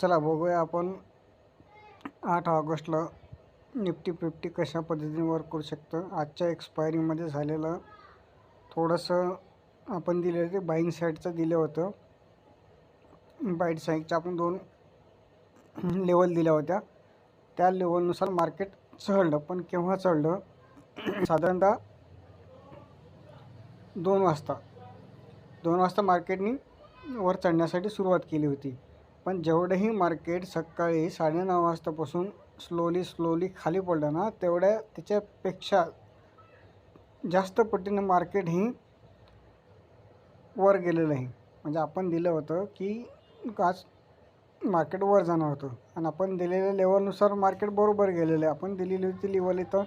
चला बघूया आपण 8 ऑगस्टला निफ्टी फिफ्टी कशा पद्धतीने वर्क करू शकतं. आजच्या एक्सपायरीमध्ये झालेलं थोडंसं आपण दिलेलं ते बाईंग साईडचं दिलं होतं. बाईट साईडच्या आपण 2 लेवल दिल्या होत्या. त्या लेवलनुसार मार्केट चढलं, पण केव्हा चढलं? साधारणतः 2 वाजता मार्केटनी वर चढण्यासाठी सुरुवात केली होती. पण जेवढंही मार्केट सकाळी 9:30 वाजतापासून स्लोली खाली पडलं ना, तेवढ्या त्याच्यापेक्षा जास्त पटीनं मार्केट ही वर गेलेलं आहे. म्हणजे आपण दिलं होतं की आज मार्केट वर जाणार होतं आणि आपण दिलेल्या लेवलनुसार मार्केट बरोबर गेलेलं आहे. आपण दिलेली होती लेवल इथं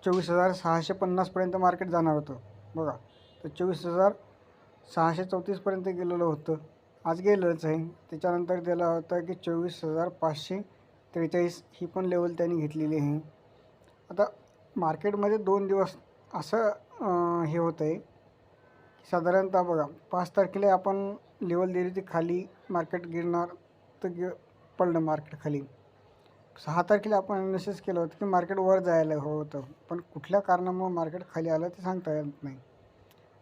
24,650 पर्यंत मार्केट जाणार होतं बघा. तर 24,634 पर्यंत गेलेलं होतं. आज गेलंच आहे. त्याच्यानंतर दिला होता की 24,543 ही पण लेवल त्यांनी घेतलेली आहे. आता मार्केटमध्ये 2 दिवस असं हे होतं आहे की साधारणतः बघा 5 तारखेला आपण लेवल दिली ती खाली मार्केट गिरणार, तर पडलं मार्केट खाली. 6 तारखेला आपण अनालिसिस केलं होतं की मार्केट वर जायला हवं होतं, पण कुठल्या कारणामुळे मार्केट खाली आलं ते सांगता येत नाही.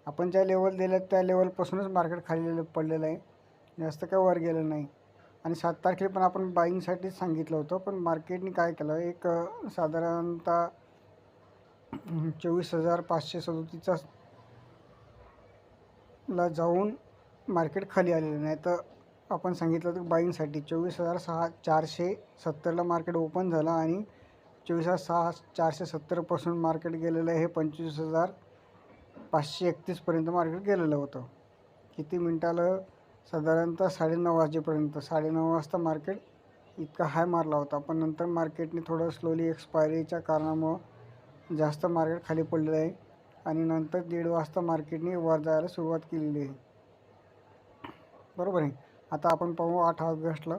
आपण ज्या लेवल दिल्या त्या लेवलपासूनच मार्केट खाली पडलेलं आहे, जास्त काय वर गेलं नाही. आणि 7 तारखेला पण आपण बाईंगसाठीच सांगितलं होतं, पण मार्केटने काय केलं, एक साधारणतः 24,537 ला जाऊन मार्केट खाली आलेलं नाही. तर आपण सांगितलं होतं बाईंगसाठी 24,470ला मार्केट ओपन झालं आणि 24,470 पासून मार्केट गेलेलं आहे 25,531 पर्यंत मार्केट गेलेलं होतं. किती मिनिटाला? साधारणतः 9:30 वाजेपर्यंत. 9:30 वाजता मार्केट इतका हाय मारला होता, पण नंतर मार्केटने थोडं स्लोली एक्सपायरीच्या कारणामुळं जास्त मार्केट खाली पडलेलं आहे आणि नंतर 1:30 वाजता मार्केटने वर जायला सुरुवात केलेली आहे. बरोबर आहे. आता आपण पाहू 8 ऑगस्टला.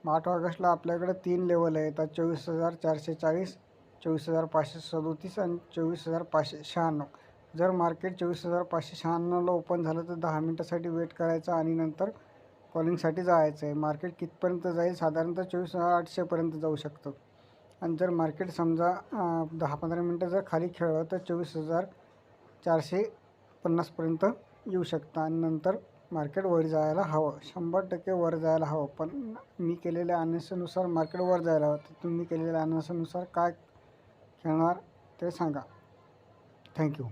8 ऑगस्टला आपल्याकडे 3 लेवल आहेत. 24,440, 24,537 आणि 24,596. जर मार्केट 24,596ला ओपन झालं तर 10 मिनटासाठी वेट करायचा आणि नंतर कॉलिंगसाठी जायचं आहे. मार्केट कितपर्यंत जाईल? साधारणतः 24,800पर्यंत जाऊ शकतं. आणि जर मार्केट समजा 10-15 मिनटं जर खाली खेळलं तर 24,450 पर्यंत येऊ शकतं आणि नंतर मार्केट वर जायला हवं. 100% वर जायला हवं. पण मी केलेल्या अनालिसिसनुसार मार्केट वर जायला हवं. तर तुम्ही केलेल्या अनालिसिसनुसार काय खेळणार ते सांगा. थँक्यू.